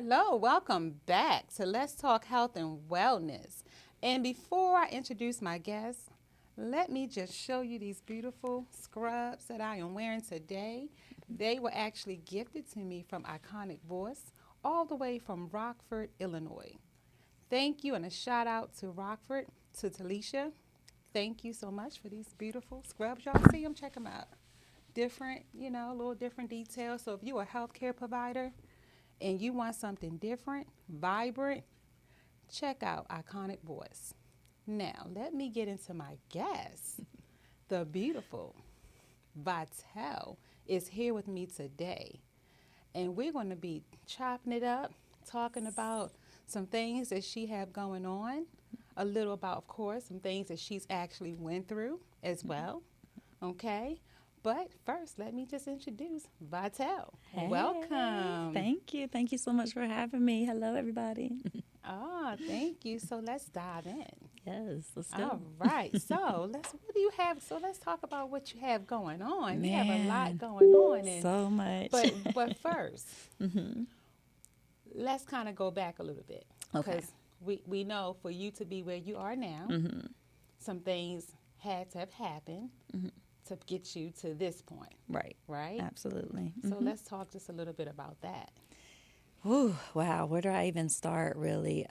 Hello, welcome back to Let's Talk Health and Wellness. And before I introduce my guest, let me just show you these beautiful scrubs that I am wearing today. They were actually gifted to me from Iconic Voice, all the way from Rockford, Illinois. Thank you, and a shout out to Rockford, to Talisha. Thank you so much for these beautiful scrubs. Y'all see them? Check them out. Different, a little different details. So if you're a healthcare provider, and you want something different, vibrant, check out Iconic Voice. Now, let me get into my guest. The beautiful Vitelle is here with me today. And we're going to be chopping it up, talking about some things that she have going on, a little about, of course, some things that she's actually went through as well. Okay? But first, let me just introduce Vitelle. Hey, Welcome. Thank you. Thank you so much for having me. Hello, everybody. Thank you. So let's dive in. Yes, let's go. All right. So what do you have? So let's talk about what you have going on. You have a lot Man, going on, and so much. but first, let's kind of go back a little bit Okay. because we know for you to be where you are now, some things had to have happened to get you to this point, Right. right? Absolutely. So let's talk just a little bit about that. Ooh, wow. Where do I even start, really?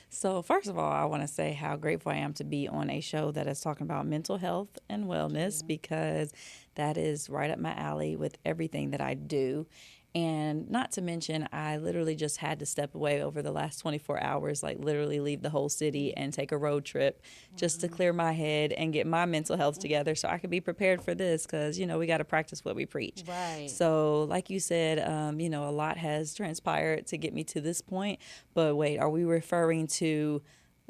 So, first of all, I want to say how grateful I am to be on a show that is talking about mental health and wellness because that is right up my alley with everything that I do. And not to mention, I literally just had to step away over the last 24 hours, like literally leave the whole city and take a road trip just to clear my head and get my mental health together so I could be prepared for this because, we got to practice what we preach. Right. So, like you said, a lot has transpired to get me to this point. But wait, are we referring to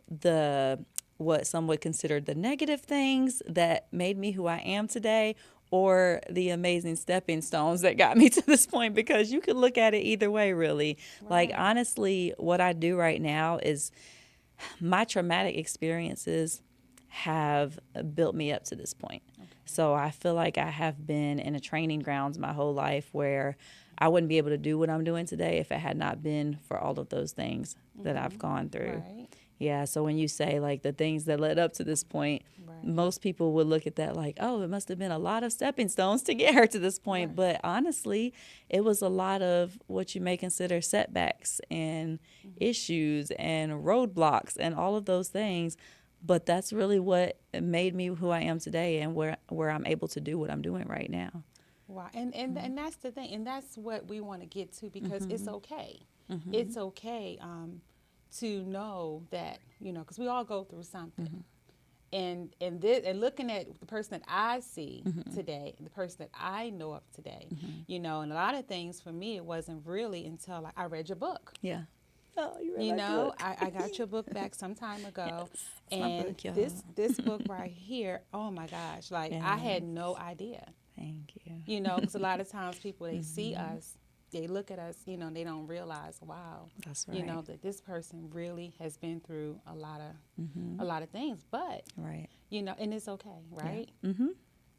the what some would consider the negative things that made me who I am today, or the amazing stepping stones that got me to this point? Because you could look at it either way, really. Like, Right. honestly, what I do right now is my traumatic experiences have built me up to this point. So I feel like I have been in a training grounds my whole life where I wouldn't be able to do what I'm doing today if it had not been for all of those things that I've gone through. Right. Yeah, so when you say like the things that led up to this point, Right. most people would look at that like, oh, it must have been a lot of stepping stones to get her to this point. Right. But honestly, it was a lot of what you may consider setbacks and issues and roadblocks and all of those things. But that's really what made me who I am today and where I'm able to do what I'm doing right now. Wow. And that's the thing. And that's what we want to get to because it's okay. It's okay to know that, because we all go through something. And looking at the person that I see today, the person that I know of today, and a lot of things for me, it wasn't really until I read your book. Yeah. Oh, you read my book. I got your book back some time ago, Yes, it's my and book, y'all. this book right here, oh my gosh, like I had no idea, Thank you. because a lot of times people they see us, they look at us, they don't realize, wow, That's right. that this person really has been through a lot of things, but Right. and it's okay, right? Mm-hmm.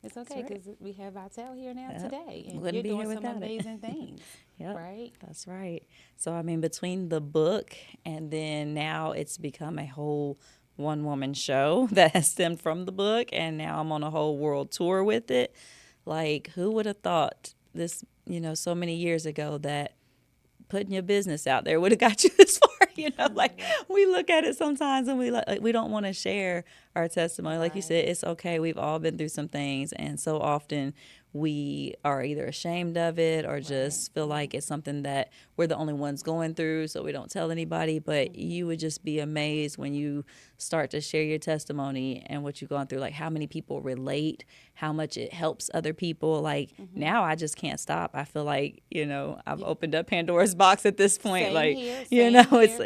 It's okay right. because we have Vitelle here now Yep. today, and Wouldn't you're be doing here some without it. amazing things, Yep. right? That's right. So, I mean, between the book and then now it's become a whole one woman show that has stemmed from the book. And now I'm on a whole world tour with it. Like, who would have thought this, so many years ago that putting your business out there would have got you this far, like we look at it sometimes and we don't want to share our testimony. Like you Right. said, it's okay. We've all been through some things, and so often we are either ashamed of it or just feel like it's something that we're the only ones going through, so we don't tell anybody. But you would just be amazed when you start to share your testimony and what you've gone through, like how many people relate, how much it helps other people. Like now I just can't stop. I feel like, I've opened up Pandora's box at this point. Same like, here, it's same here.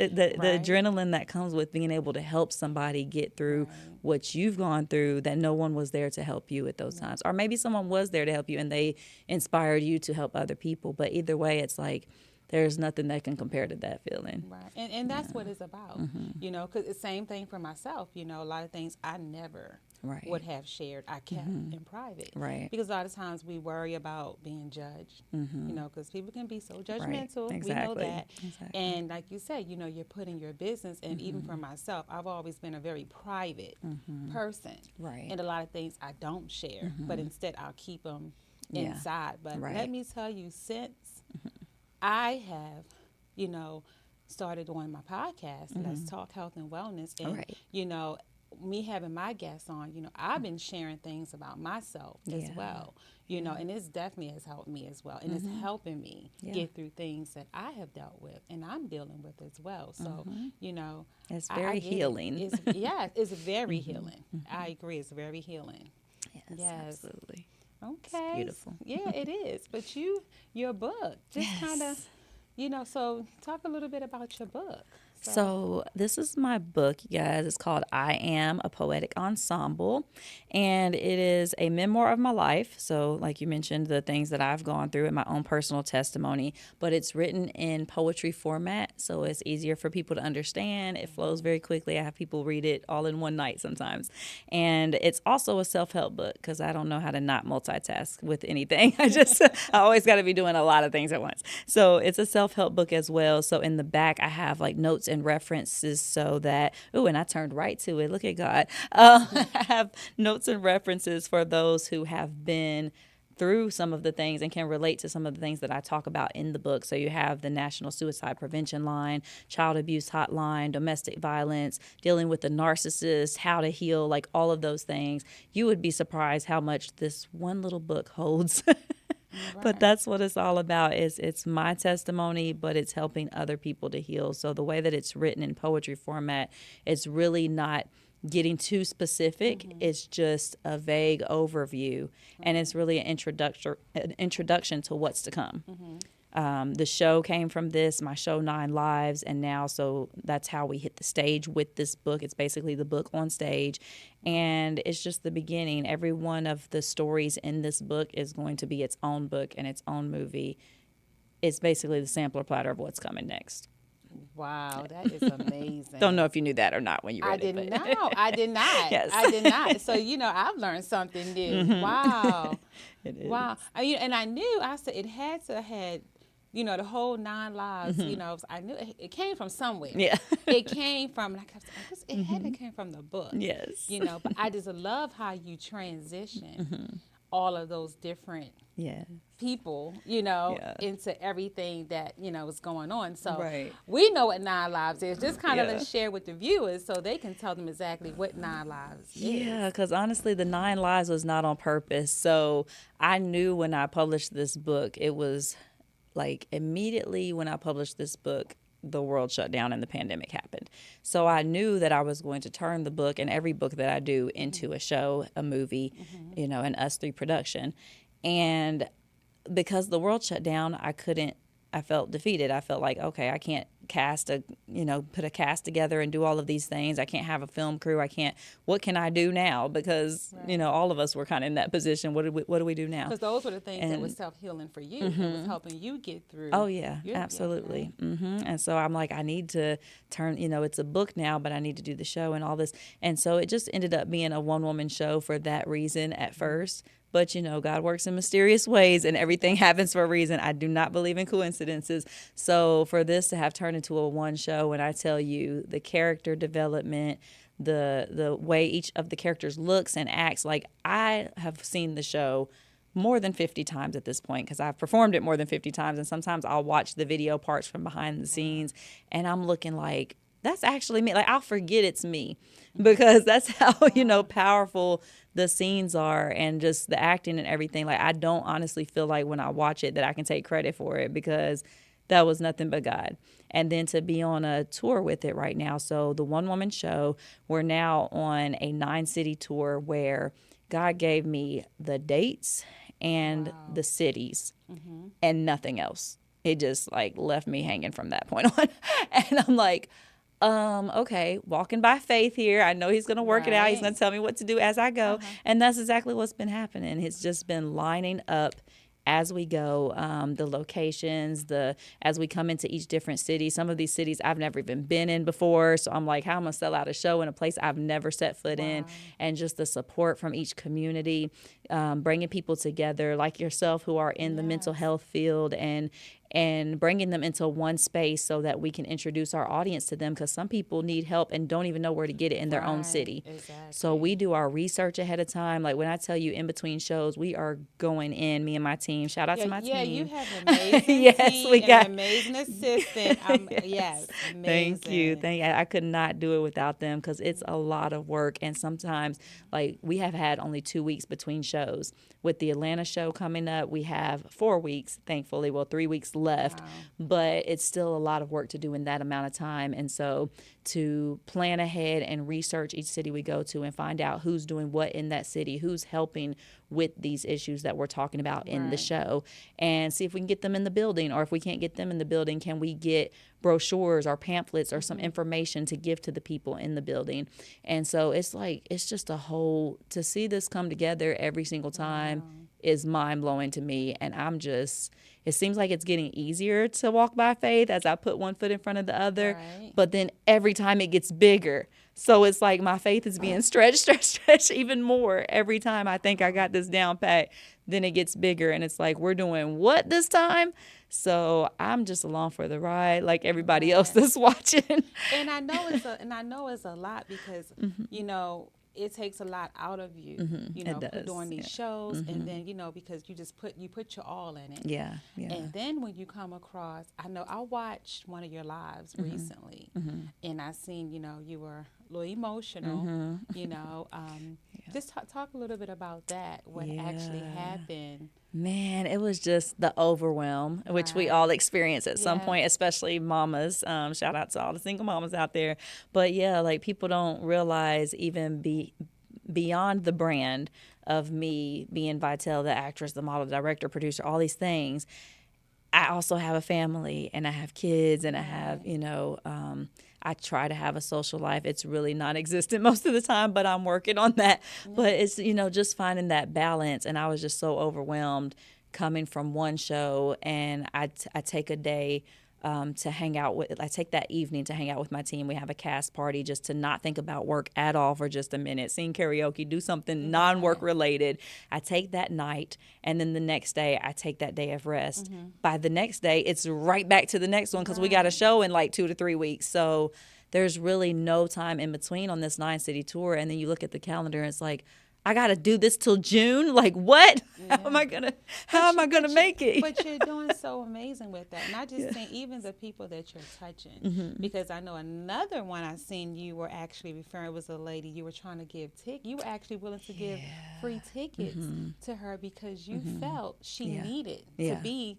the Right. adrenaline that comes with being able to help somebody get through what you've gone through that no one was there to help you at those times. Or maybe someone was there to help you and they inspired you to help other people. But either way, it's like there's nothing that can compare to that feeling. Right. And that's what it's about, because the same thing for myself, a lot of things I never Right. would have shared, I kept in private. Right. Because a lot of times we worry about being judged, because people can be so Right. judgmental. We know Exactly. that. Exactly. And like you said, you're putting your business, and even for myself, I've always been a very private person. Right. And a lot of things I don't share, but instead I'll keep them Yeah. inside. But let Right. me tell you, since I have, you know, started on my podcast, Let's Talk Health and Wellness, and, Right. me having my guests on, I've been sharing things about myself as Yeah. well, and this definitely has helped me as well. And it's helping me Yeah. get through things that I have dealt with and I'm dealing with as well. So, It's I very get it. healing. It's very healing. I agree. It's very healing. Yes, Yes. absolutely. Okay. beautiful. Yeah, it is. But your book, just kind of, so talk a little bit about your book. So this is my book, you guys. It's called I Am a Poetic Ensemble, and it is a memoir of my life. So like you mentioned, the things that I've gone through in my own personal testimony, but it's written in poetry format, so it's easier for people to understand. It flows very quickly. I have people read it all in one night sometimes. And it's also a self-help book because I don't know how to not multitask with anything. I always got to be doing a lot of things at once. So it's a self-help book as well. So in the back, I have like notes and references so that, and I turned right to it. Look at God. I have notes and references for those who have been through some of the things and can relate to some of the things that I talk about in the book. So you have the National Suicide Prevention Line, child abuse hotline, domestic violence, dealing with the narcissist, how to heal, like all of those things. You would be surprised how much this one little book holds. But that's what it's all about. It's my testimony, but it's helping other people to heal. So the way that it's written in poetry format, it's really not getting too specific. It's just a vague overview, and it's really an introduction to what's to come. The show came from this, my show 9 Lives, and now so that's how we hit the stage with this book. It's basically the book on stage, and it's just the beginning. Every one of the stories in this book is going to be its own book and its own movie. It's basically the sampler platter of what's coming next. Wow, that is amazing. Don't know if you knew that or not when you read I it. didn't know. I did not. Yes. I did not. So, I've learned something new. Wow. It is. Wow. And I knew, I said it had to have had, the whole 9 lives, I knew it came from somewhere. Yeah. It came from, like I said, it had to came from the book. Yes. But I just love how you transition all of those different Yeah. people, Yeah. into everything that, is going on. So Right. we know what 9 Lives is. Just kind of Yeah. let's share with the viewers so they can tell them exactly what 9 Lives is. Yeah, because honestly, the 9 Lives was not on purpose. So I knew when I published this book, it was like immediately when I published this book, the world shut down and the pandemic happened. So I knew that I was going to turn the book and every book that I do into a show, a movie, an Us 3 production. And because the world shut down, I felt defeated. I felt like, okay, I can't put a cast together and do all of these things. I can't have a film crew. What can I do now? Because, all of us were kind of in that position. What do we do now? Because those were the things that was self-healing for you. It was helping you get through. Oh, yeah, absolutely. And so I'm like, I need to turn, it's a book now, but I need to do the show and all this. And so it just ended up being a one-woman show for that reason at first. But, God works in mysterious ways and everything happens for a reason. I do not believe in coincidences. So for this to have turned into a one show, and I tell you, the character development, the way each of the characters looks and acts, like I have seen the show more than 50 times at this point because I've performed it more than 50 times. And sometimes I'll watch the video parts from behind the scenes and I'm looking like, that's actually me. Like I'll forget it's me because that's how, powerful the scenes are and just the acting and everything. Like I don't honestly feel like when I watch it that I can take credit for it because that was nothing but God. And then to be on a tour with it right now. So the one woman show, we're now on a 9-city tour where God gave me the dates and the cities and nothing else. It just like left me hanging from that point on. And I'm like, okay, walking by faith here. I know he's going to work it out. He's going to tell me what to do as I go. And that's exactly what's been happening. It's just been lining up as we go, the locations, as we come into each different city. Some of these cities I've never even been in before, so I'm like, how am I gonna sell out a show in a place I've never set foot in? And just the support from each community, bringing people together like yourself who are in the mental health field, and bringing them into one space so that we can introduce our audience to them, because some people need help and don't even know where to get it in their own city. So we do our research ahead of time. Like when I tell you in between shows, we are going in, me and my team. Shout out to my team. Yeah, you have an amazing yes, team we got and an amazing assistant. Yes, amazing. Thank you. I could not do it without them, because it's a lot of work. And sometimes, like, we have had only 2 weeks between shows. With the Atlanta show coming up, we have 4 weeks, thankfully, 3 weeks left, but it's still a lot of work to do in that amount of time. And so to plan ahead and research each city we go to and find out who's doing what in that city, who's helping with these issues that we're talking about in the show, and see if we can get them in the building, or if we can't get them in the building, can we get brochures or pamphlets or some information to give to the people in the building. And so it's like, it's just a whole, to see this come together every single time is mind-blowing to me. And it seems like it's getting easier to walk by faith as I put one foot in front of the other, but then every time it gets bigger. So it's like my faith is being stretched even more every time I think I got this down pat. Then it gets bigger, and it's like, we're doing what this time? So I'm just along for the ride, like everybody else that's watching. And I know it's a lot, because you know, it takes a lot out of you, you know, doing these shows, and then, you know, because you put your all in it. Yeah. And then when you come across, I know I watched one of your lives recently, and I seen, you know, you were a little emotional, you know. Just talk a little bit about that, what actually happened. Man, it was just the overwhelm, which we all experience at some point, especially mamas. Shout out to all the single mamas out there. But yeah, like, people don't realize, even beyond the brand of me being Vitelle, the actress, the model, director, producer, all these things, I also have a family, and I have kids, and I have, you know, I try to have a social life. It's really non-existent most of the time, but I'm working on that. But it's, you know, just finding that balance. And I was just so overwhelmed coming from one show, and I take a day to hang out with, I take that evening to hang out with my team. We have a cast party just to not think about work at all for just a minute, sing karaoke, do something non-work related. I take that night, and then the next day I take that day of rest. By the next day, it's right back to the next one, because we got a show in like 2 to 3 weeks. So there's really no time in between on this 9-city tour. And then you look at the calendar, and it's like, I got to do this till June? Like, what? How am I going to make it? But you're doing so amazing with that. And I just think even the people that you're touching, because I know another one I seen you were actually referring, was a lady you were trying to give tickets. You were actually willing to give free tickets to her, because you felt she needed to be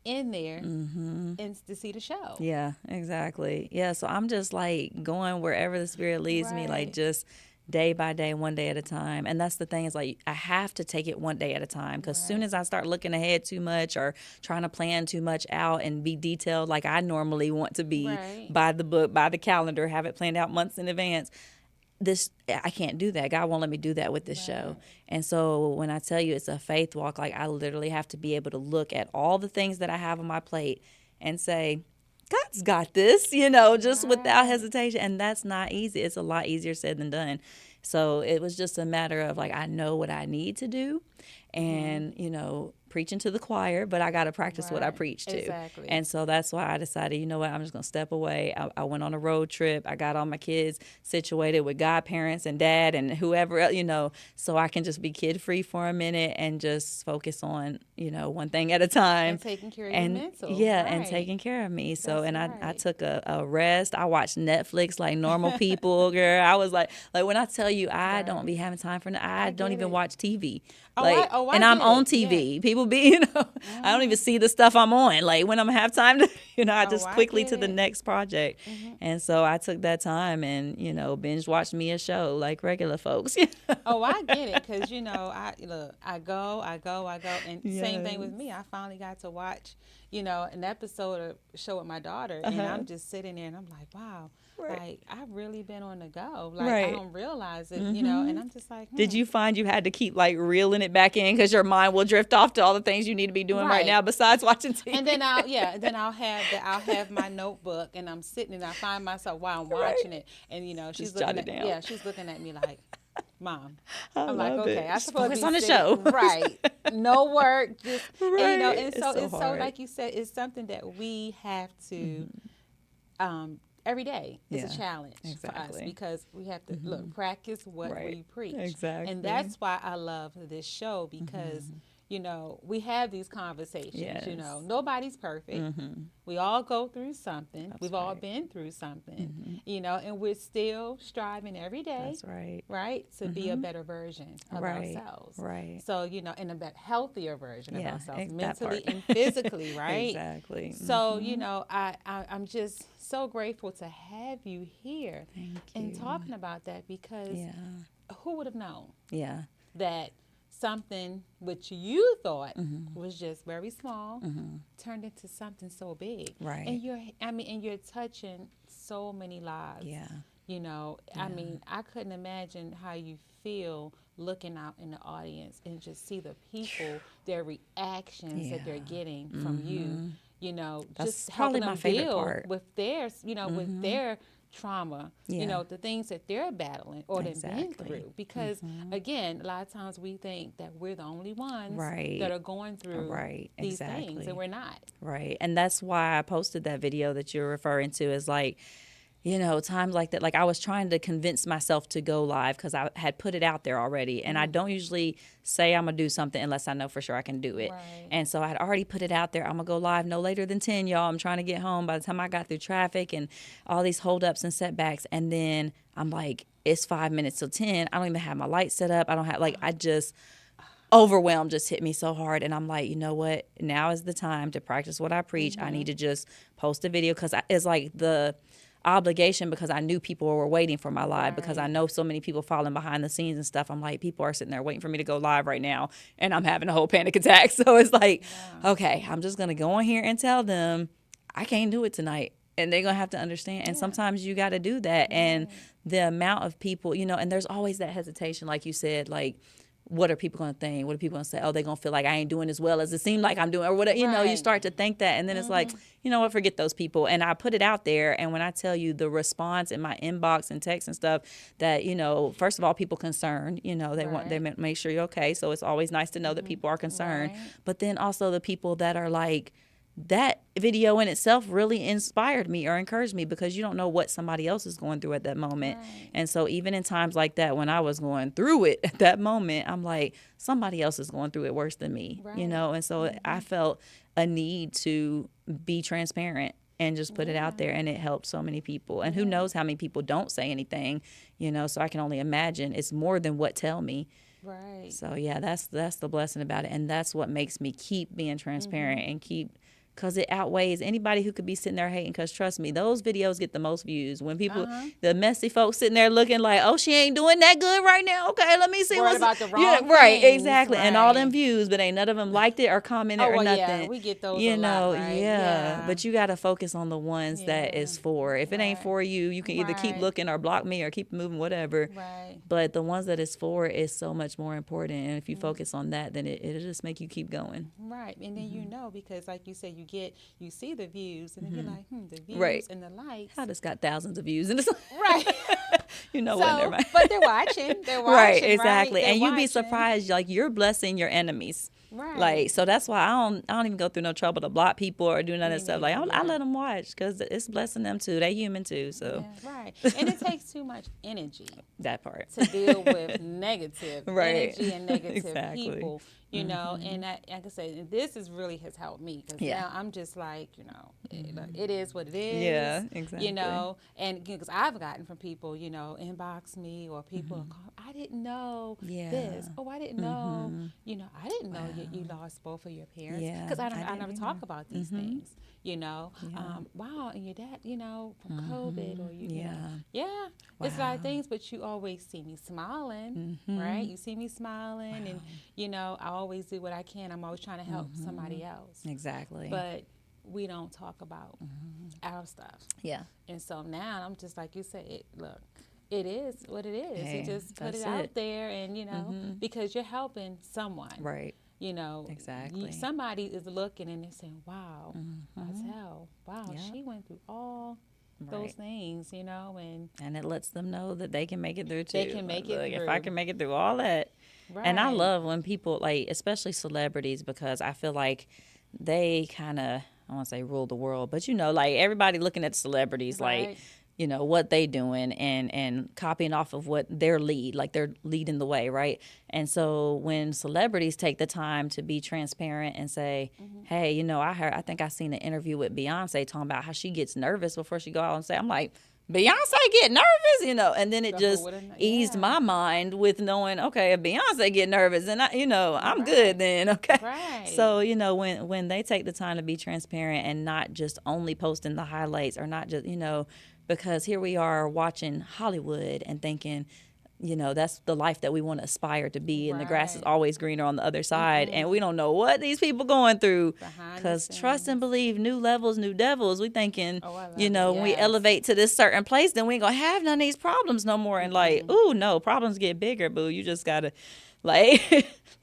in there and to see the show. Yeah, exactly. Yeah, so I'm just like going wherever the Spirit leads me, like just day by day, one day at a time. And that's the thing, is like, I have to take it one day at a time, because soon as I start looking ahead too much or trying to plan too much out and be detailed like I normally want to be, by the book, by the calendar, have it planned out months in advance, I can't do that. God won't let me do that with this show. And so when I tell you it's a faith walk, like, I literally have to be able to look at all the things that I have on my plate and say, God's got this, you know, just without hesitation. And that's not easy. It's a lot easier said than done. So it was just a matter of, like, I know what I need to do, and, you know, preaching to the choir, but I got to practice what I preach to. Exactly. And so that's why I decided, you know what, I'm just going to step away. I went on a road trip. I got all my kids situated with godparents and dad and whoever else, you know, so I can just be kid free for a minute and just focus on, you know, one thing at a time. And taking care of your mental. Yeah, and taking care of me. So, I took a rest. I watched Netflix like normal people, girl. I was like when I tell you, I don't be having time for, I don't even watch TV. Like, and I'm on TV. People be, you know, I don't even see the stuff I'm on. Like, when I'm have time to, you know, I just quickly to the next project. And so I took that time and, you know, binge watched me a show like regular folks. I get it, because, you know, I go, and same thing with me. I finally got to watch, you know, an episode of a show with my daughter, and I'm just sitting there and I'm like, wow. Like, I've really been on the go. Like, I don't realize it, you know, and I'm just like, Did you find you had to keep, like, reeling it back in, because your mind will drift off to all the things you need to be doing right Right. now besides watching TV. And then I'll have my notebook, and I'm sitting and I find myself while I'm Right. watching it, and she's Just jot looking it at down. she's looking at me like, Mom. I I'm like, love okay, it. I'm Just supposed to focus be on the sitting show. right, no work, just Right. and It's so so it's so hard. like you said, it's something that we have to every day. It's Yeah, a challenge for us exactly. because we have to look practice what Right. we preach, Exactly. and that's why I love this show because. We have these conversations. Yes. Nobody's perfect. We all go through something. That's We've all right. been through something, and we're still striving every day, That's right. right, to be a better version of Right. ourselves. Right. So, and a better, healthier version of Yeah, ourselves, that mentally part. and physically, right? Exactly. So, I'm just so grateful to have you here Thank and you. talking about that because Yeah. who would have known Yeah. that something which you thought was just very small turned into something so big. Right. And you're touching so many lives. Yeah. I couldn't imagine how you feel looking out in the audience and just see the people, their reactions that they're Yeah. getting from you. That's Just probably helping my them favorite deal part. with their, with their trauma, Yeah. the things that they're battling or they've been Exactly. through. Because again, a lot of times we think that we're the only ones Right. that are going through Right. these things, Exactly. and we're not. Right. And that's why I posted that video that you're referring to is like, times like that, like I was trying to convince myself to go live because I had put it out there already. And I don't usually say I'm going to do something unless I know for sure I can do it. Right. And so I had already put it out there. I'm going to go live no later than 10, y'all. I'm trying to get home by the time I got through traffic and all these holdups and setbacks. And then I'm like, it's 5 minutes till 10. I don't even have my lights set up. I don't have, I just, overwhelm just hit me so hard. And I'm like, you know what? Now is the time to practice what I preach. I need to just post a video because it's like the obligation because I knew people were waiting for my live because I Right. know so many people falling behind the scenes and stuff. I'm like, people are sitting there waiting for me to go live right now and I'm having a whole panic attack. So it's like, okay, I'm just going to go on here and tell them I can't do it tonight. And they're going to have to understand. And sometimes you got to do that. And the amount of people, and there's always that hesitation, like you said, like, what are people going to think? What are people going to say? Oh, they're going to feel like I ain't doing as well as it seemed like I'm doing or whatever. You Right. start to think that. And then it's like, you know what, forget those people. And I put it out there. And when I tell you the response in my inbox and text and stuff that, first of all, people concerned, they want, they Right. make sure you're okay. So it's always nice to know that people are concerned. Right. But then also the people that are like, that video in itself really inspired me or encouraged me because you don't know what somebody else is going through at that moment. Right. And so even in times like that, when I was going through it at that moment, I'm like, somebody else is going through it worse than me, Right. And so I felt a need to be transparent and just put it out there, and it helped so many people. And who knows how many people don't say anything, so I can only imagine it's more than what tell me. Right. So yeah, that's the blessing about it, and that's what makes me keep being transparent and keep, because it outweighs anybody who could be sitting there hating. Because trust me, those videos get the most views when people, the messy folks sitting there looking like, oh, she ain't doing that good right now. Okay, let me see Worried what's about the yeah, wrong right, things, exactly, and all them right. views, but ain't none of them liked it or commented Oh, or well, nothing. yeah, we get those a lot, right? Yeah, Yeah. but you got to focus on the ones that Yeah. is for. If it ain't Right. for you, you can either keep Right. looking or block me or keep moving, whatever. Right. But the ones that is for is so much more important, and if you focus on that, then it'll just make you keep going. Right. And then because like you said, you see the views and then you're like, the views Right. and the likes. I just got thousands of views, and it's Right. what? So, Never mind. but they're watching. They're watching. Right, exactly. They're And you'd be watching. surprised, like you're blessing your enemies. Right. Like, so that's why I don't even go through no trouble to block people or do none of Me that stuff. Like, neither, I yeah. let them watch because it's blessing them too. They human too, so Yeah, right. And it takes too much energy that part. to deal with negative Right. energy and negative Exactly. people, and like I said, this is really has helped me because Yeah. now I'm just like, it is what it is. Yeah, exactly. And because I've gotten from people, inbox me or people call, I didn't know Yeah. this. Oh, I didn't know, I didn't know you lost both of your parents Yeah, because I I never didn't talk either. about these things, wow, and your dad, from COVID or yeah. It's a lot of things, but you always see me smiling, right? You see me smiling, and I always do what I can. I'm always trying to help somebody else, Exactly. but we don't talk about our stuff. yeah. And so now I'm just like you said. Look, it is what it is. Hey, you just put that's it out it. there, and because you're helping someone, Right. Exactly. somebody is looking and they're saying, wow, that's Mm-hmm. hell. Wow, Yep. she went through all those Right. things, and And it lets them know that they can make it through they too. can Like, make it look, if I through. can make it through all that. And I Right, love when people, like, especially celebrities, because I feel like they kind of, I want to say rule the world, but like everybody looking at celebrities, like, right. what they doing and copying off of what their lead, like they're leading the way, right? And so when celebrities take the time to be transparent and say, hey, I think I seen an interview with Beyonce talking about how she gets nervous before she go out and say, I'm like, Beyonce get nervous, and then it The whole just with eased yeah, my mind with knowing, okay, if Beyonce get nervous, and I'm good right, then, okay. right. So when they take the time to be transparent and not just only posting the highlights, or not just because here we are watching Hollywood and thinking, that's the life that we want to aspire to be, and the grass is Right. always greener on the other side, and we Mm-mm. don't know what these people going through. Behind the Because trust and scenes. believe, new levels, new devils. We thinking, Oh, I love it. when we Yes. elevate to this certain place, then we ain't gonna have none of these problems no more. And like, Mm-mm. ooh, no, problems get bigger, boo. You just gotta, like,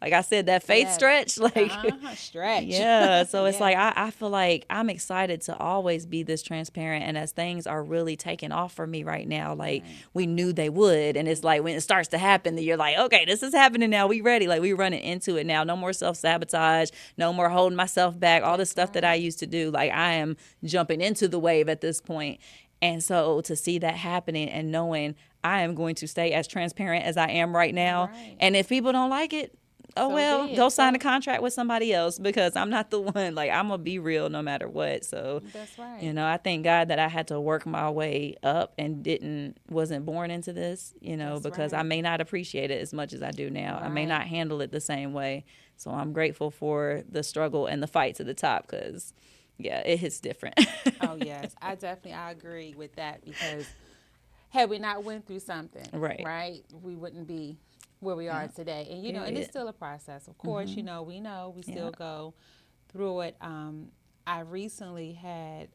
like I said, that faith Yes. stretch, like, Uh-huh. Stretch. yeah. So it's like Yes. I feel like I'm excited to always be this transparent. And as things are really taking off for me right now, like Right. we knew they would. And it's like when it starts to happen, then you're like, okay, this is happening now. We ready. Like we running into it now. No more self-sabotage, no more holding myself back. All the That's stuff that I right. used to do. Like I am jumping into the wave at this point. And so to see that happening and knowing I am going to stay as transparent as I am right now. Right. And if people don't like it, oh So well, be go it. sign a So contract with somebody else, because I'm not the one. Like I'm gonna be real no matter what. So, that's right. I thank God that I had to work my way up and wasn't born into this, That's because I right. may not appreciate it as much as I do now. I may Right. not handle it the same way. So I'm grateful for the struggle and the fight to the top, because yeah, it hits different. Oh yes. I agree with that because had we not went through something, Right. right, we wouldn't be where we are Yeah. today. And and it's Period. still a process. Of course, we Yeah. still go through it. I recently had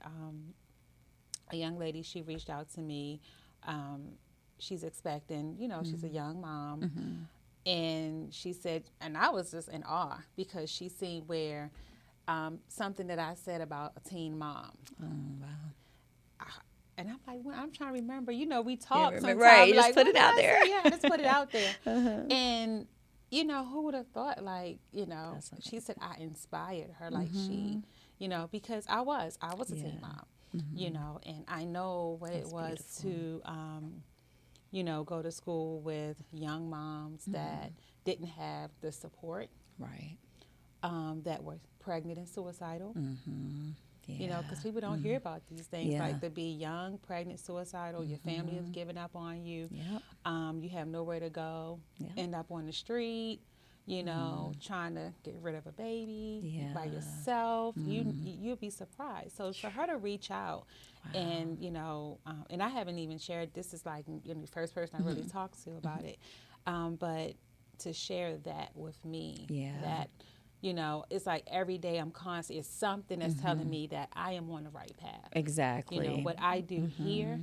a young lady. She reached out to me. Um, she's expecting. She's a young mom, and she said, and I was just in awe because she seen where something that I said about a teen mom. Oh wow. And I'm like, well, I'm trying to remember. We Can't talk remember. Right. sometimes. You just Like, put what it did out I there. say? Yeah, just put it out there. And who would have thought? Like, That's she said I inspired her. Like Mm-hmm. she, because I was a Yeah. teen mom. Mm-hmm. And I know what it That's was beautiful. to, go to school with young moms that didn't have the support, Right. that were pregnant and suicidal. Mm-hmm. Yeah. Because people don't hear about these things, Yeah. like to be young, pregnant, suicidal, your family is giving up on you, Yep. you have nowhere to go, Yep. end up on the street, trying to get rid of a baby by Yeah. yourself. You'll be surprised. So for her to reach out, and and I haven't even shared. This is like the first person I really talked to about it, but to share that with me, Yeah. that it's like every day I'm constant. It's something that's telling me that I am on the right path. Exactly. What I do here,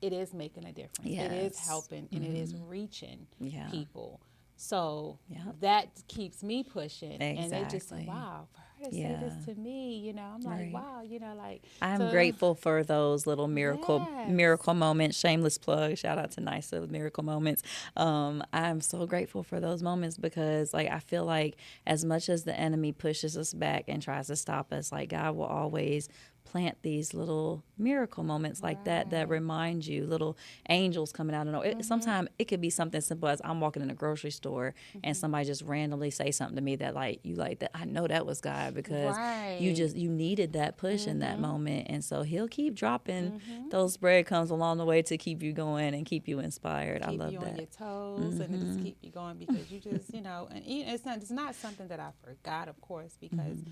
it is making a difference. It is Yes. helping, and it is reaching Yeah. people. So Yep. that keeps me pushing. And they just say, Exactly. wow, for her to say Yeah. this to me, I'm like, Right. wow, like, I'm so grateful for those little yes. miracle moments. Shameless plug. Shout out to NYSA Miracle Moments. I'm so grateful for those moments, because like I feel like as much as the enemy pushes us back and tries to stop us, like God will always plant these little miracle moments like that Right. remind you, little angels coming out. Sometimes it could be something simple as I'm walking in a grocery store and somebody just randomly say something to me that like you like that. I know that was God, because Right. you needed that push in that moment, and so He'll keep dropping those breadcrumbs along the way to keep you going and keep you inspired. I Keep love you on that. your toes and to just keep you going because you just and it's not something that I forgot, of course, because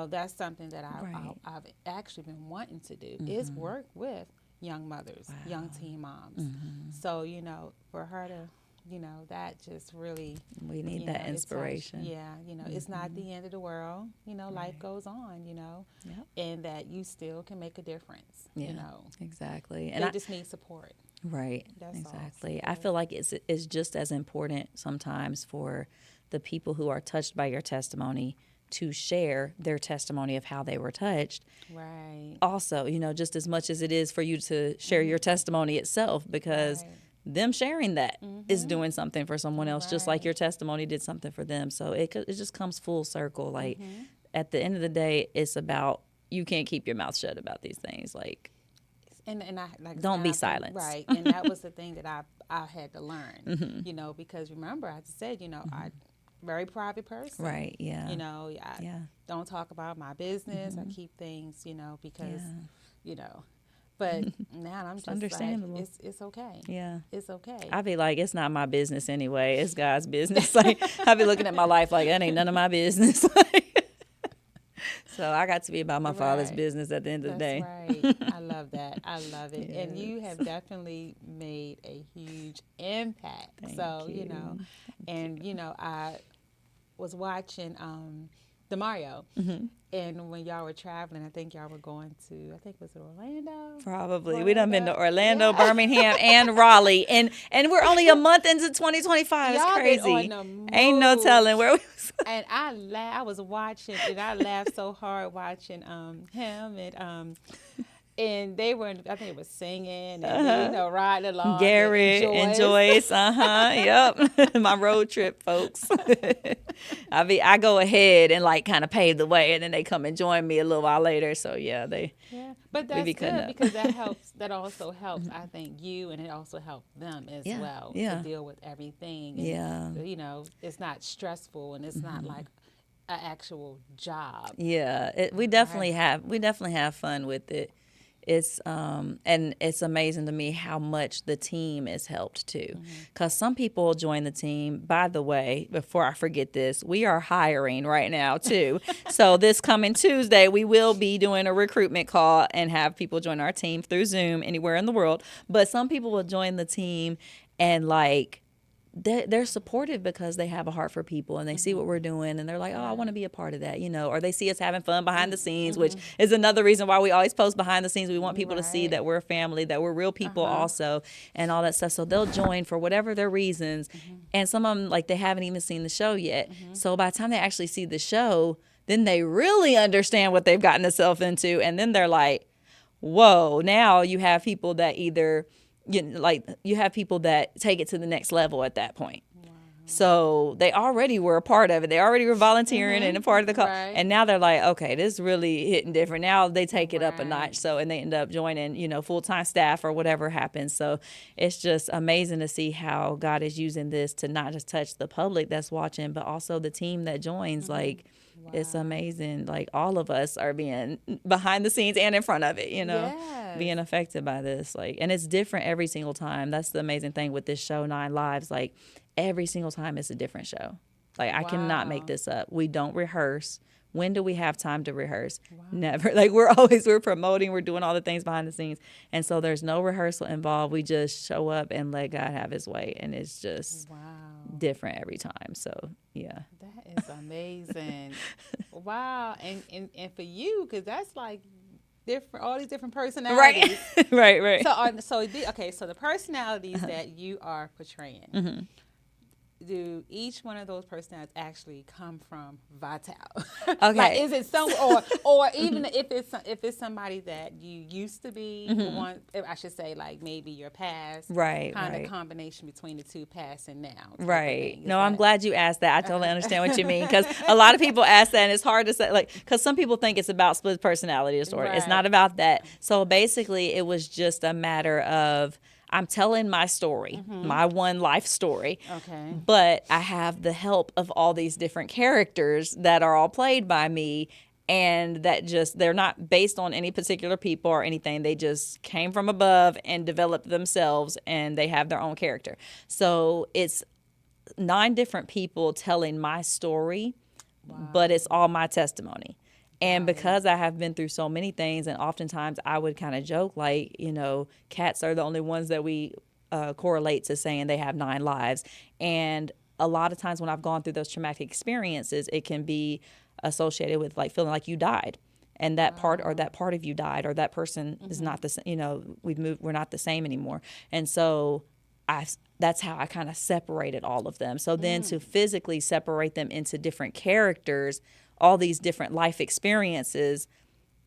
that's something that Right. I've actually been wanting to do is work with young mothers, young Wow. teen moms. So for her to that just really We need that it touched. inspiration. Yeah, it's not the end of the world. Life Right. goes on. Yep. And that you still can make a difference. Yeah. Exactly. And They I just need support. Right. That's all. Exactly. I Support. feel like it's just as important sometimes for the people who are touched by your testimony to share their testimony of how they were touched. Right. Also, just as much as it is for you to share your testimony itself, because Right. them sharing that is doing something for someone else, just like Right. your testimony did something for them. So it just comes full circle. Like, at the end of the day, it's about, you can't keep your mouth shut about these things. Like, And I like I don't said, be I think- silenced. right, and that was the thing that I had to learn, because remember I said, I very private person, Right, yeah. I Yeah. don't talk about my business. I keep things, because, Yeah. but now I'm just understandable. like, it's okay. Yeah. It's okay. I be like, it's not my business anyway. It's God's business. Like, I be looking at my life like, that ain't none of my business. So I got to be about my Father's Right. business at the end of the That's day. right. I love that. I love it. And you Yes. have definitely made a huge impact. Thank So, you. I was watching the Mario. Mm-hmm. And when y'all were traveling, I think y'all were going to, was it Orlando? Probably. We done been to Orlando, Yeah. Birmingham, and Raleigh. And we're only a month into 2025. It's Y'all been crazy. on the Ain't no move. telling where we was. And I was watching, and I laughed so hard watching him and they were, I think it was singing and riding along. Garrett and Joyce. Yep. My road trip, folks. I go ahead and like kind of pave the way, and then they come and join me a little while later. So yeah, Yeah, but we be that's cutting good up. because that helps. That also helps, I think, you, and it also helped them as Yeah, well yeah. to deal with everything. And, Yeah. it's not stressful, and it's not like an actual job. Yeah, we definitely have fun with it. It's and it's amazing to me how much the team is helped too, because some people join the team. By the way, before I forget this, we are hiring right now too. So this coming Tuesday, we will be doing a recruitment call and have people join our team through Zoom anywhere in the world. But some people will join the team and like, they're supportive because they have a heart for people and they see what we're doing and they're like, oh, I want to be a part of that, or they see us having fun behind the scenes, which is another reason why we always post behind the scenes. We want people to see Right. that we're a family, that we're real people also, and all that stuff. So they'll join for whatever their reasons. And some of them, like, they haven't even seen the show yet. So by the time they actually see the show, then they really understand what they've gotten themselves into. And then they're like, whoa, now you have people that either, you have people that take it to the next level at that point. So they already were a part of it. They already were volunteering and a part of the call. Right. And now they're like, okay, this is really hitting different. Now they take it up a Right. notch. So, and they end up joining, full-time staff or whatever happens. So it's just amazing to see how God is using this to not just touch the public that's watching, but also the team that joins. Like, it's amazing. Like, all of us are being behind the scenes and in front of it, Yes. being affected by this. Like, and it's different every single time. That's the amazing thing with this show, 9 Lives. Like, every single time it's a different show. Like, I cannot make this up. We don't rehearse. When do we have time to rehearse? Never. Like, we're promoting, we're doing all the things behind the scenes. And so there's no rehearsal involved. We just show up and let God have his way. And it's just different every time. So, yeah. That is amazing. Wow. And for you, because that's like different, all these different personalities. Right. So the personalities that you are portraying, do each one of those personalities actually come from Vitelle? Okay. Like, is it some, or even if it's somebody that you used to be, one, I should say, like maybe your past, Right, kind right. of combination between the two, past and now, type of Right. thing. Is No, I'm that- glad you asked that. I totally understand what you mean, because a lot of people ask that, and it's hard to say, like, because some people think it's about split personality disorder. It's Right. not about that. So basically, it was just a matter of, I'm telling my story, my one life story. Okay. But I have the help of all these different characters that are all played by me, and that they're not based on any particular people or anything. They just came from above and developed themselves, and they have their own character. So it's 9 different people telling my story, but it's all my testimony. And because I have been through so many things, and oftentimes I would kind of joke, like, cats are the only ones that we correlate to saying they have 9 lives. And a lot of times when I've gone through those traumatic experiences, it can be associated with like feeling like you died. And that part of you died, or that person is not the same, we're not the same anymore. And so I that's how I kind of separated all of them. So then to physically separate them into different characters, all these different life experiences,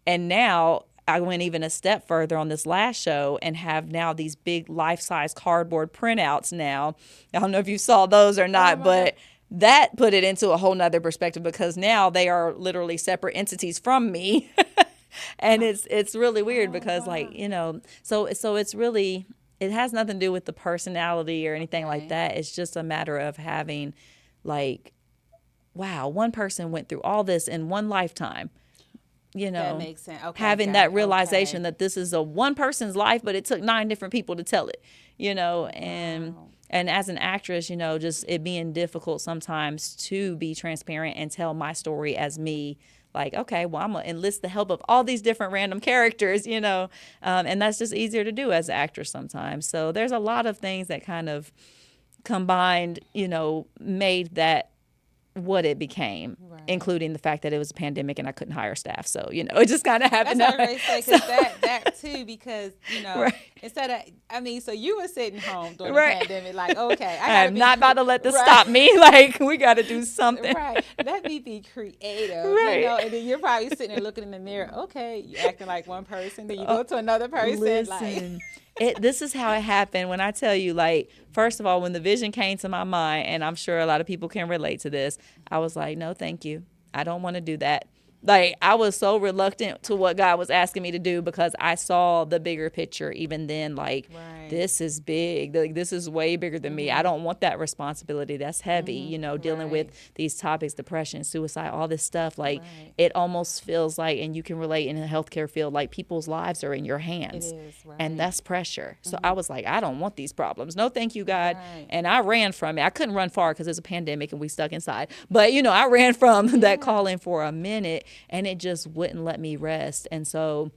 and now I went even a step further on this last show and have now these big life-size cardboard printouts now. I don't know if you saw those or Oh not, my God. but that put it into a whole nother perspective because now they are literally separate entities from me. And it's really weird Oh because wow. like, so it's really, it has nothing to do with the personality or anything like Okay. that. It's just a matter of having like, wow, one person went through all this in one lifetime, That makes sense. Okay, having got that it. realization Okay. that this is a one person's life, but it took 9 different people to tell it, and Wow. as an actress, just it being difficult sometimes to be transparent and tell my story as me. Like, okay, well, I'm gonna enlist the help of all these different random characters, and that's just easier to do as an actress sometimes. So there's a lot of things that kind of combined, made that what it became, Right. including the fact that it was a pandemic and I couldn't hire staff. So, it just kind of That's happened what I that was way. going to say, So, because that too, because, right, instead of, I mean, so you were sitting home during the right. pandemic, like, okay, I I got to am be, not about to let this right, stop me. Like, we got to do something. right, let me be creative, Right. and then you're probably sitting there looking in the mirror, okay, you acting like one person, then you Uh, go to another person, like, Listen, this is how it happened. When I tell you, like, first of all, when the vision came to my mind, and I'm sure a lot of people can relate to this, I was like, no, thank you. I don't want to do that. Like, I was so reluctant to what God was asking me to do because I saw the bigger picture even then. Like, right, this is big. Like, this is way bigger than me. I don't want that responsibility. That's heavy, dealing with right, these topics, depression, suicide, all this stuff. Like, right, it almost feels like, and you can relate in the healthcare field, like people's lives are in your it hands. is, And right, that's pressure. So I was like, I don't want these problems. No, thank you, God. right, And I ran from it. I couldn't run far because it's a pandemic and we stuck inside. But, I ran from that yeah, calling for a minute and it just wouldn't let me rest. And so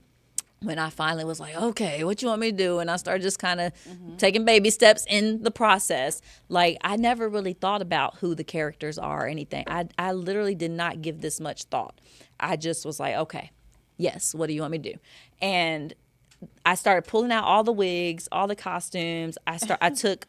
when I finally was like, okay, what you want me to do? And I started just kind of taking baby steps in the process. Like, I never really thought about who the characters are or anything. I literally did not give this much thought. I just was like, okay, yes, what do you want me to do? And I started pulling out all the wigs, all the costumes. I took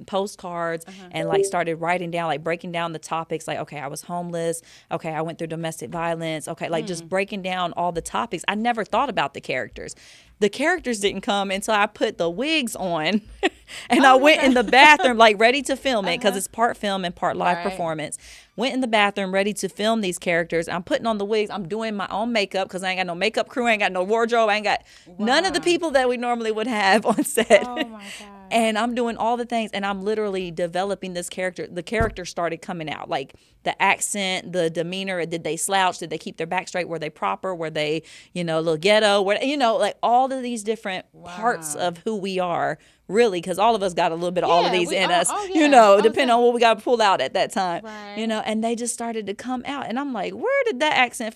postcards and like started writing down, like breaking down the topics. Like, okay, I was homeless. Okay, I went through domestic violence. Okay, like just breaking down all the topics. I never thought about the characters. The characters didn't come until I put the wigs on, and I oh my went in God, the bathroom like ready to film it because it's part film and part live right, performance. Went in the bathroom ready to film these characters. I'm putting on the wigs. I'm doing my own makeup because I ain't got no makeup crew. I ain't got no wardrobe. I ain't got none of the wow, people that we normally would have on set. oh my God, And I'm doing all the things and I'm literally developing this character. The character started coming out, like the accent, the demeanor. Did they slouch? Did they keep their back straight? Were they proper? Were they, a little ghetto? Like all of these different parts wow. of who we are, really, because all of us got a little bit of all of Yeah, these we in us, yeah. Oh, depending on what we got to pull out at that time, right. and they just started to come out. And I'm like, where did that accent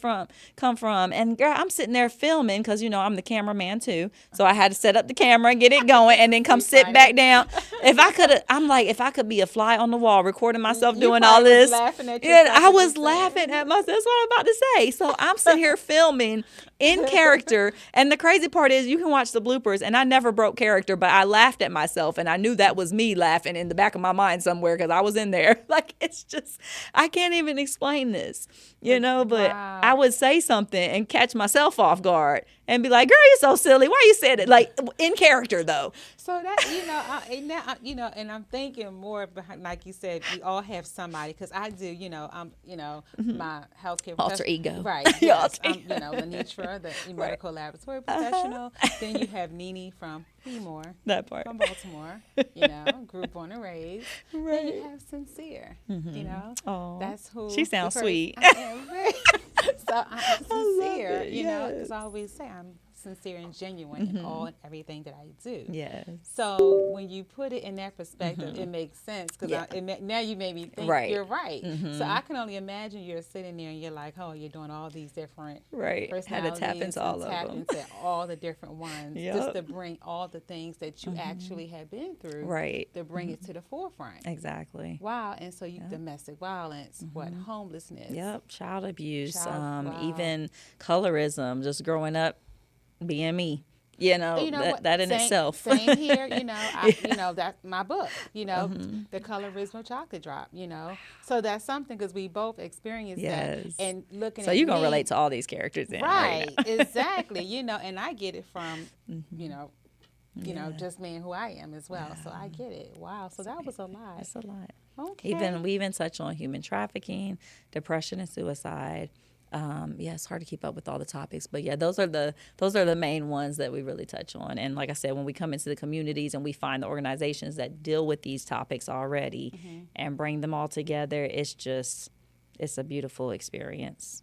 come from? And girl, I'm sitting there filming because, I'm the cameraman too. So I had to set up the camera and get it going and then come Too sit back funny. down. If I could be a fly on the wall recording myself You doing all probably was this. laughing at Yeah, yourself I what you was laughing said. at myself. That's what I'm about to say. So I'm sitting here filming in character. And the crazy part is you can watch the bloopers and I never broke character, but I laughed at myself and I knew that was me laughing in the back of my mind somewhere because I was in there. Like, it's just, I can't even explain this, But but I wow. would say something and catch myself off guard and be like, girl, you're so silly. Why you said it? Like, in character though. So that and now and I'm thinking more behind, like you said, we all have somebody. Because I do, I'm, my healthcare Alter professional, ego. right? Your Yes, alter I'm, ego. Lenitra, the Right. medical laboratory Uh-huh. professional. Then you have Nene from Fremore, That part. from Baltimore, grew born and raised. Then you Right. have Sincere, Oh, that's who she the sounds person sweet. I am. Very, so I'm I love sincere, it. because Yes. I always say I'm sincere and genuine in all and everything that I do. Yes. So when you put it in that perspective, it makes sense because Yeah. now you made me think Right. you're right. So I can only imagine you're sitting there and you're like, oh, you're doing all these different Right. Had to tap personalities into and all of tap them. into all the different ones just Yep. to bring all the things that you actually have been through Right. to bring it to the forefront. Exactly. Wow. And so you domestic violence, what homelessness. Yep. Child abuse. Child, wow. Even colorism. Just growing up, being me. You And know, you know what? that in Same, itself. same here. Yeah. That's my book. The colorism chocolate drop. So that's something because we both experienced that. Yes. And looking So at you're gonna me, relate to all these characters then right right? now. Exactly. And I get it from, you Hmm. know, Yeah. just being who I am as well. So I Wow. get it. Wow. So It's that was a amazing. lot. It's a lot. Okay. Even we even touch on human trafficking, depression, and suicide. Yeah, it's hard to keep up with all the topics, but yeah, those are the main ones that we really touch on. And like I said, when we come into the communities and we find the organizations that deal with these topics already Hmm. and bring them all together, it's a beautiful experience.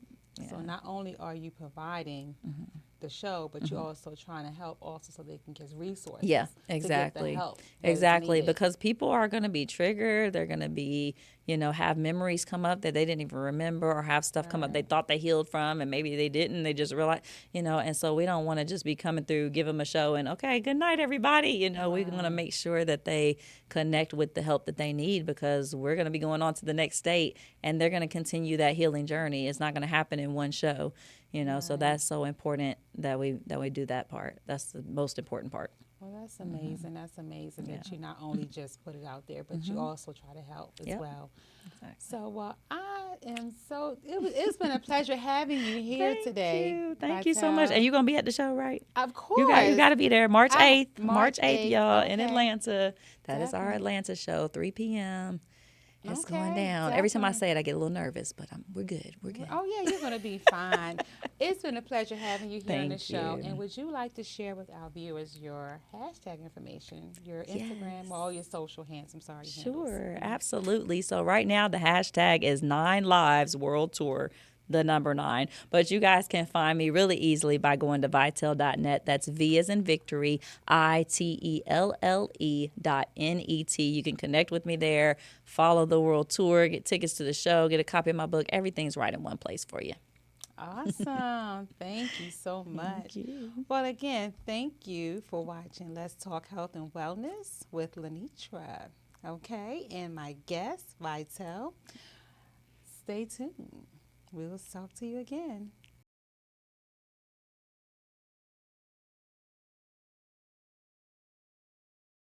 So Yeah. not only are you providing the show, but you're also trying to help also so they can get Yeah, resources to get the exactly. help that is Exactly. needed. Because people are going to be triggered. They're going to be, have memories come up that they didn't even remember or have stuff come up they Right. thought they healed from and maybe they didn't. They just realized, and so we don't want to just be coming through, give them a show and, okay, good night, everybody. We want to Right. make sure that they connect with the help that they need because we're going to be going on to the next state and they're going to continue that healing journey. It's not going to happen in one show. So Right. that's so important that we do that part. That's the most important part. Well, that's amazing. That's amazing Yeah. that you not only just put it out there, but you also try to help as Yep. well. Exactly. So, I am so, it's been a pleasure having you here Thank today, you. Thank you so much. And Vitel. you're gonna be at the show, right? Of You course. got to be there March I 8th. March March 8th, 8th. y'all, in Okay. Atlanta. That is our Definitely. Atlanta show, 3 p.m. It's going Okay. down. Every time I Definitely. say it, I get a little nervous, but we're good. We're good. Oh, yeah, you're going to be fine. It's been a pleasure having you here on the Thank show. you. And would you like to share with our viewers your hashtag information, your Instagram, Yes. or all your social hands? I'm sorry, handles. Sure, absolutely. So right now the hashtag is 9 Lives World Tour, the number 9. But you guys can find me really easily by going to vitelle.net. That's V as in victory, ITELLE.net. You can connect with me there, follow the world tour, get tickets to the show, get a copy of my book. Everything's right in one place for you. Awesome. Thank you so Thank much. you. Well, again, thank you for watching Let's Talk Health and Wellness with Lenitra. Okay, and my guest, Vitel. Stay tuned. We'll talk to you again.